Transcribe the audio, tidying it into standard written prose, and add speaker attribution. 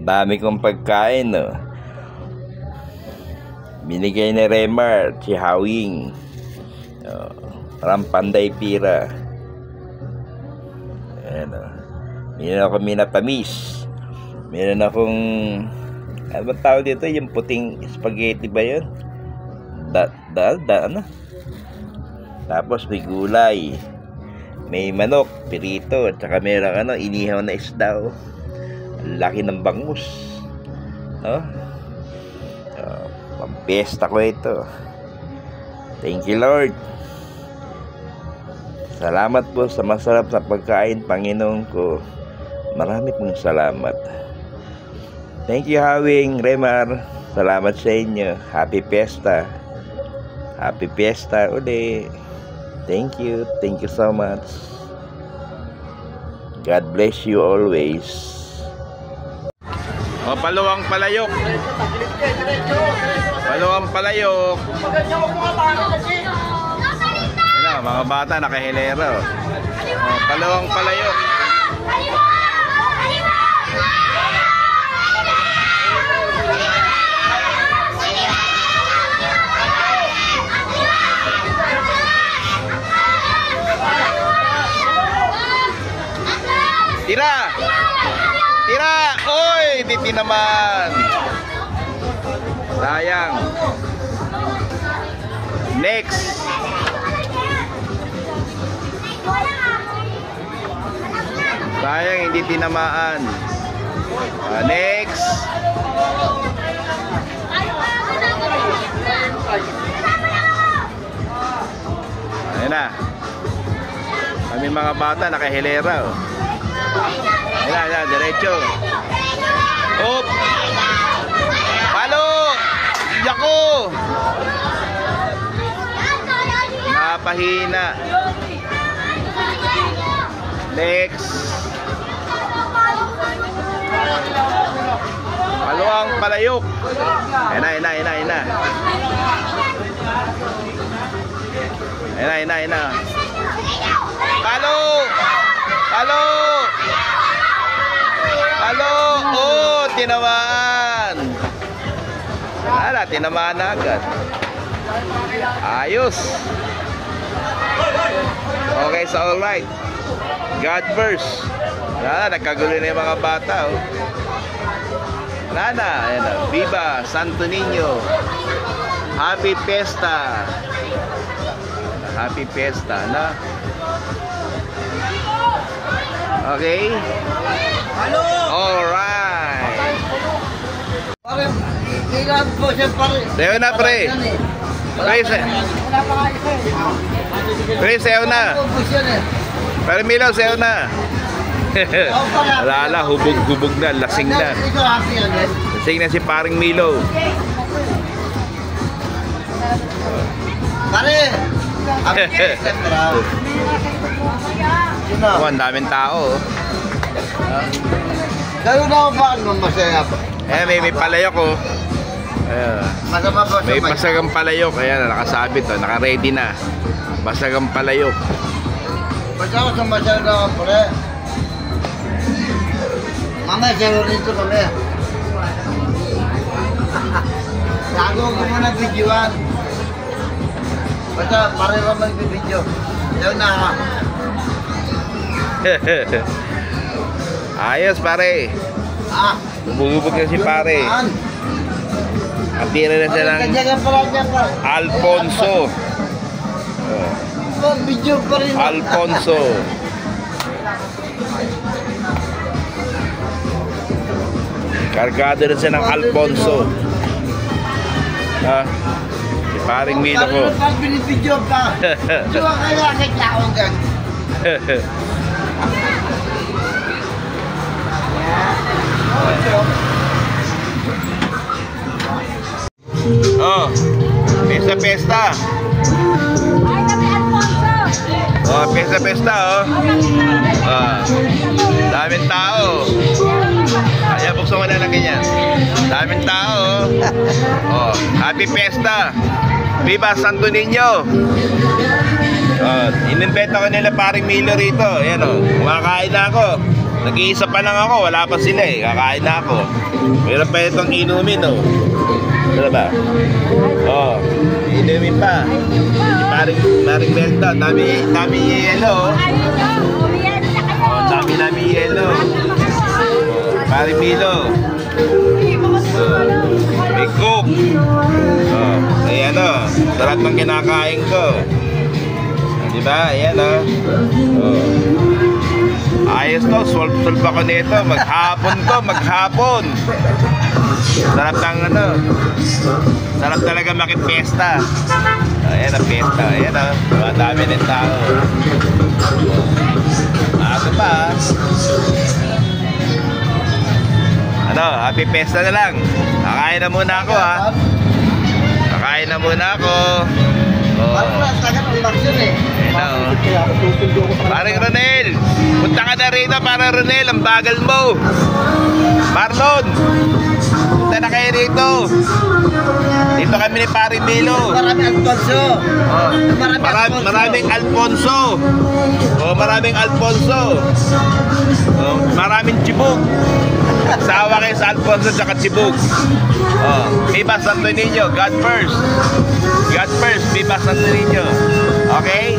Speaker 1: Dami kong pagkain, no. Binigay ni Remar, si Hawing. Parang panday pira. Ayan, no. Meron ako minatamis. Meron akong, ano ba tawag dito? Yung puting spaghetti ba yun? Ano? Tapos may gulay. May manok, pirito. At saka meron inihaw na isda. Ang laki ng bangus. No? Pampesta ko ito. Thank you, Lord. Salamat po sa masarap na pagkain, Panginoon ko. Marami pong salamat. Thank you, Hawing, Remar. Salamat sa inyo. Happy Fiesta. Happy Fiesta uli. Thank you. Thank you so much. God bless you always. Paluwang palayok. Paluwang palayok. Ayan, mga bata nakahilera. Paluwang palayok. Tira! Tira! Oy! Titi naman! Sayang! Next! Sayang, hindi tinamaan. Next! Ayan na. Kami mga bata nakahilera. Ayan, diretso. Op! Palo! Yako! Napahina. Next. Paluwang palayok. Ayan na. Ayan na. Palo! Palo! Palo! Oh, tinamaan. Wala, tinamaan na agad. Ayos. Okay, so alright. God first. Wala, nagkagulo na yung mga bata. Wala na. Ayan na. Viva Santo Niño. Happy Fiesta. Happy Fiesta, na? Okay? Alright. Sayo na, pre. Pre, sayo na. Pre, Milo, sayo na. Lala, hubog-hubog na, lasing na. Lasing na si paring Milo.
Speaker 2: Pare!
Speaker 1: Ang daming tao.
Speaker 2: Gano'n ako ba naman masaya pa?
Speaker 1: May palayok, oh.
Speaker 2: Masama ba
Speaker 1: May basagang palayok. Ayan, nakasabit, oh. Naka-ready na. Basagang palayok.
Speaker 2: Masama sa masaya na ako, pare. Mamaya, sa'yo rito kami. Lago ko muna videoan. Basta pare lang mag-video. Sa'yo na ako.
Speaker 1: Ayos, pare. Bububog na si pare. At tira na siya ng Alfonso. Alfonso. Kargado na siya ng Alfonso. Si paring Milo ko.
Speaker 2: Pag binibidyo ka, diwa kaya naglaon ka.
Speaker 1: Oh, pesta. Oh, pesta, oh. Daming tao. Kaya buksan ko na lang ganyan. Daming tao, oh. Happy Fiesta. Viva Santo Niño. Inimbenta ko nila paring Milo rito. Ayan, oh. Kumakain na ako. Nag-iisa pa lang ako, wala pa sila eh. Kakain na ako. Meron pa itong inumin, oh. Ano ba? Oh, inumin pa. Maring Melda, dami yelo. Oh, dami yelo. Maring Milo. May cook. Oh, ayan oh. Sarap ng kinakain ko. Diba? Ayan oh. Oh. Ayos to, solve ako nito. Maghapon. Sarap ng ano. Sarap talaga makipesta. Ayan ang pesta. Ayan o. Madami ng tao. Ako pa. Ano, happy pesta na lang. Kakain na muna ako ha. Kakain na muna ako.
Speaker 2: Parang nasa tagal ng baksyon eh.
Speaker 1: Ayan o. Parang Ronel. Punta ka na rito para Ronel. Ang bagal mo. Marlon. Punta na kayo rito. Dito kami ni Pari Milo.
Speaker 2: Maraming Alfonso.
Speaker 1: Oh, maraming Alfonso. Oh, maraming Alfonso. Oh, maraming Chibug. Sawa kayo sa Alfonso at Chibug. Oh, Viva Santo Niño. God first. God first. Viva Santo Niño. Okay?